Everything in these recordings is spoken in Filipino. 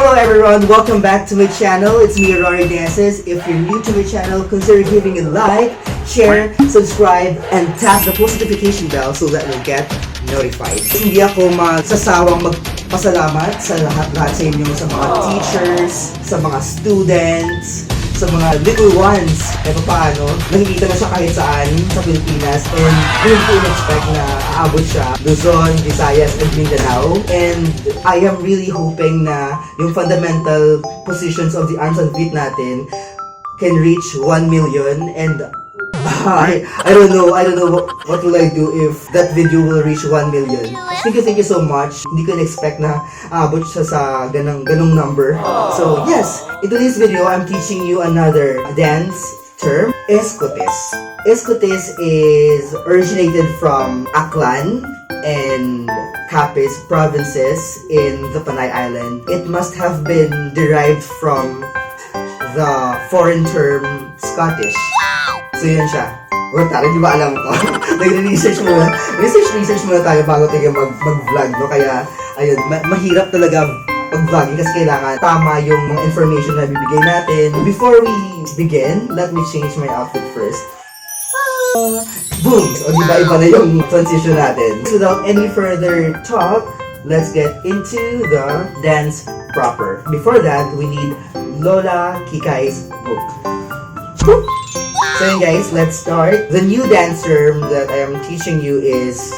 Hello everyone, welcome back to my channel. It's me, Rory Dances. If you're new to my channel, consider giving a like, share, subscribe, and tap the post notification bell so that you'll get notified. Hindi ako magsasawang magpasalamat sa lahat-lahat sa inyo, sa mga teachers, sa mga students, sa mga little ones, paano, nakikita na siya kahit saan sa Pilipinas, and hindi ko in-expect na aabot siya Luzon, Visayas, and Mindanao. And I am really hoping na yung fundamental positions of the Arms and Feet natin can reach 1 million, and I don't know what will I do if that video will reach 1 million. Thank you so much. Hindi ko na-expect na aabot siya sa ganong number. So yes, in today's video, I'm teaching you another dance term, escotes. Escotes is originated from Aklan and Capiz provinces in the Panay Island. It must have been derived from the foreign term Scottish. So yun siya. Tara, di ba alam ko? Nag-research muna. Research muna tayo bago tayo mag-vlog, no? Kaya, ayun, mahirap talaga pag-vlogging kasi kailangan tama yung mga information na bibigay natin. Before we begin, let me change my outfit first. Boom! O di ba iba na yung transition natin. Without any further talk, let's get into the dance proper. Before that, we need Lola Kikai's book. So yun guys, let's start. The new dance term that I am teaching you is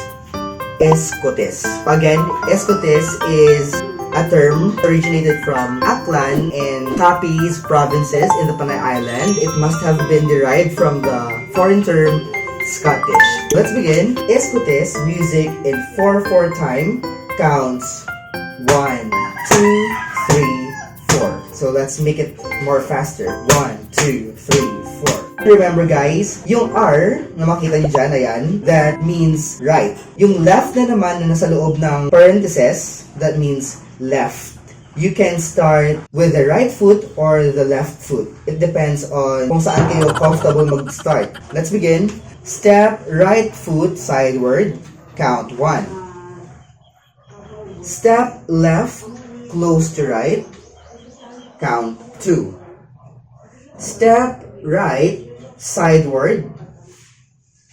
escotes. Again, escotes is a term originated from Aklan and Capiz provinces in the Panay Island. It must have been derived from the foreign term Scottish. Let's begin. Escotes music in 4/4 time counts 1, 2, 3, 4. So let's make it more faster. 1, 2, 3, 4. Remember guys, yung R na makita niyo dyan, ayan, that means right. Yung left na naman na nasa loob ng parentheses, that means left. You can start with the right foot or the left foot. It depends on kung saan kayo comfortable mag-start. Let's begin. Step right foot sideward, count 1. Step left close to right, count 2. Step right sideward,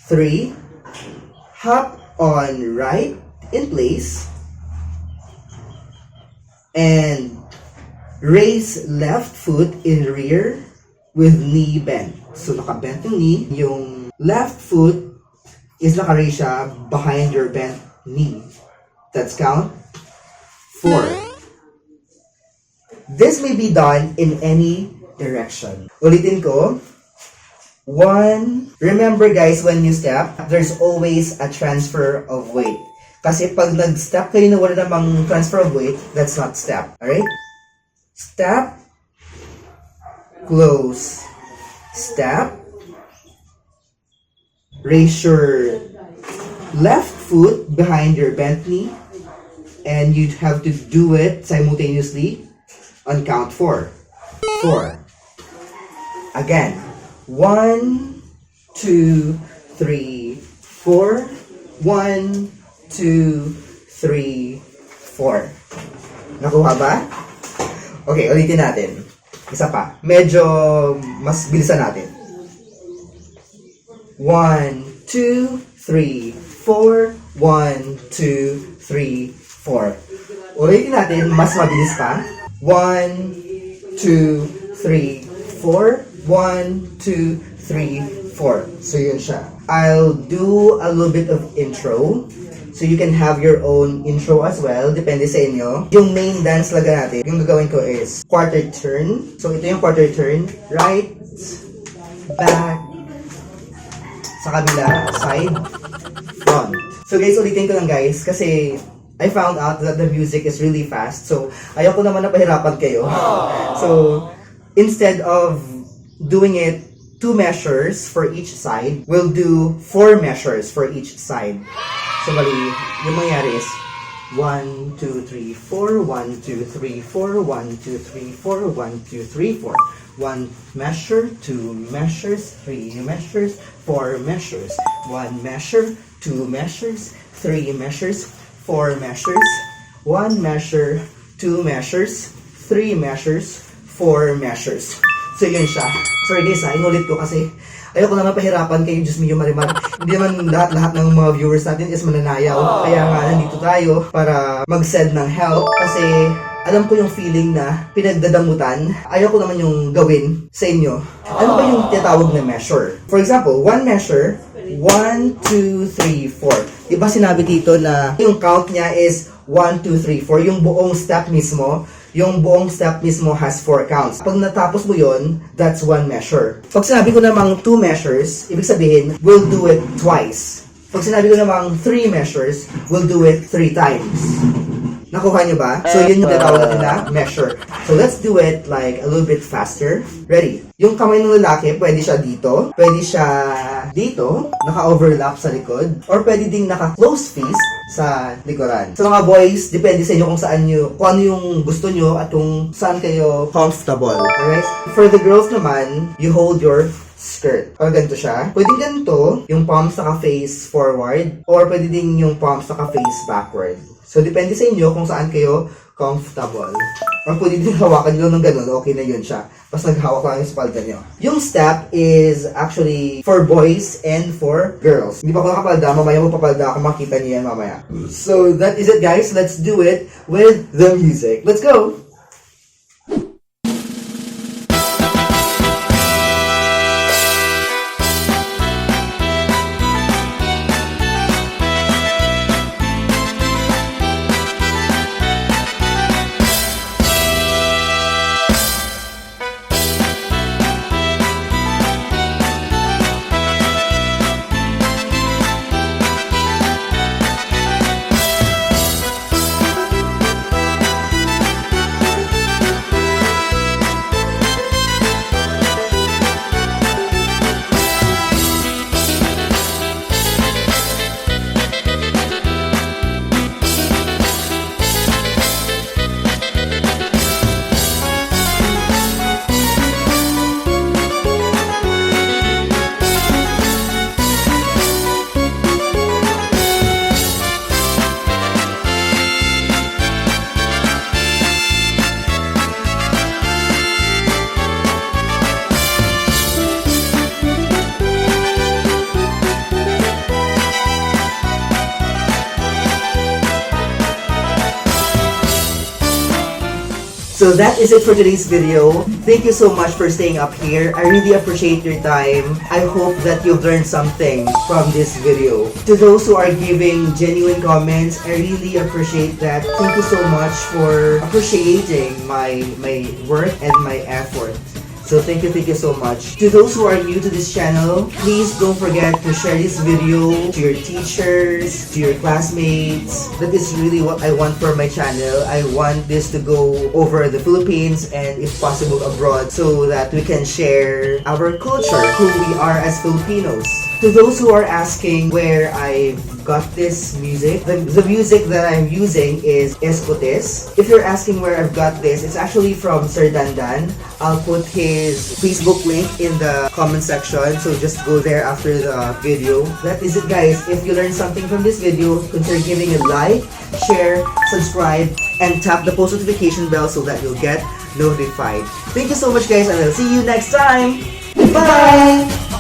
3. Hop on right in place, and raise left foot in rear with knee bent. So nakabent yung knee, yung left foot is naka-raise siya behind your bent knee. That's count 4. This may be done in any direction. Ulitin ko. 1. Remember guys, when you step, there's always a transfer of weight. Kasi pag nag-step kayo na wala namang transfer of weight, that's not step. Alright? Step. Close. Step. Raise your left foot behind your bent knee. And you have to do it simultaneously on count 4. 4. Again. 1, 2, 3, 4. 1, 2, 3, 4. Nakuha ba? Okay, ulitin natin. Isa pa. Medyo mas bilisan natin. 1, 2, 3, 4. 1, 2, 3, 4. Ulitin natin, mas mabilis pa. 1, 2, 3, 4. 1, 2, 3, 4. So yun siya. I'll do a little bit of intro. So you can have your own intro as well. Depende sa inyo. Yung main dance laga natin, yung gagawin ko is quarter turn. So ito yung quarter turn. Right, back, sa kabila, side, front. So guys, ulitin ko lang guys. Kasi I found out that the music is really fast. So ayoko naman na pahirapan kayo. So instead of doing it 2 measures for each side, we'll do 4 measures for each side. So bali, yung mangyari is 1, 2, 3, 4, 1, 2, 3, 4, 1, 2, 3, 4, 1, 2, 3, 4. 1 measure, 2 measures, 3 measures, 4 measures. 1 measure, 2 measures, 3 measures, 4 measures. 1 measure, 2 measures, 3 measures, 4 measures. So yun siya. Sorry guys inulit ko kasi ayoko naman pahirapan kayo, Diyos mio Marimar. Hindi naman lahat ng mga viewers natin is mananayaw. Kaya nga nandito tayo para mag-send ng help kasi alam ko yung feeling na pinagdadamutan. Ayaw ko naman yung gawin sa inyo. Ano ba yung tinatawag na measure? For example, 1 measure, 1, 2, 3, 4. Diba sinabi dito na yung count niya is 1, 2, 3, 4. Yung buong step mismo has 4 counts. Pag natapos mo yon, that's 1 measure. Pag sinabi ko namang 2 measures, ibig sabihin, we'll do it twice. Pag sinabi ko namang 3 measures, we'll do it 3 times. Nakuha niyo ba? So, yun yung tinatawag natin na measure. So, let's do it like a little bit faster. Ready? Yung kamay ng lalaki, pwede siya dito. Pwede siya dito, naka-overlap sa likod. Or pwede ding naka-close fist sa likuran. So, mga boys, depende sa inyo kung ano yung gusto nyo at kung saan kayo comfortable. Alright? For the girls naman, you hold your skirt. Pag ganito siya. Pwede ganito, yung palms naka-face forward. Or pwede ding yung palms naka-face backward. So, depende sa inyo kung saan kayo comfortable. Or pwede din hawakan nyo ng ganun, okay na yun siya. Basta naghawak lang yung spalda nyo. Yung step is actually for boys and for girls. Hindi pa ako nakapalda, mamaya mo papalda ako, makita niyo yan mamaya. So, that is it guys. Let's do it with the music. Let's go! So that is it for today's video. Thank you so much for staying up here. I really appreciate your time. I hope that you've learned something from this video. To those who are giving genuine comments, I really appreciate that. Thank you so much for appreciating my work and my effort. So thank you so much. To those who are new to this channel, please don't forget to share this video to your teachers, to your classmates. That is really what I want for my channel. I want this to go over the Philippines and if possible abroad so that we can share our culture, who we are as Filipinos. To those who are asking where I got this music, the music that I'm using is Escotes. If you're asking where I've got this, it's actually from Sir Dandan. I'll put his Facebook link in the comment section, so just go there after the video. That is it guys. If you learned something from this video, consider giving a like, share, subscribe, and tap the post notification bell so that you'll get notified. Thank you so much guys and I'll see you next time. Bye!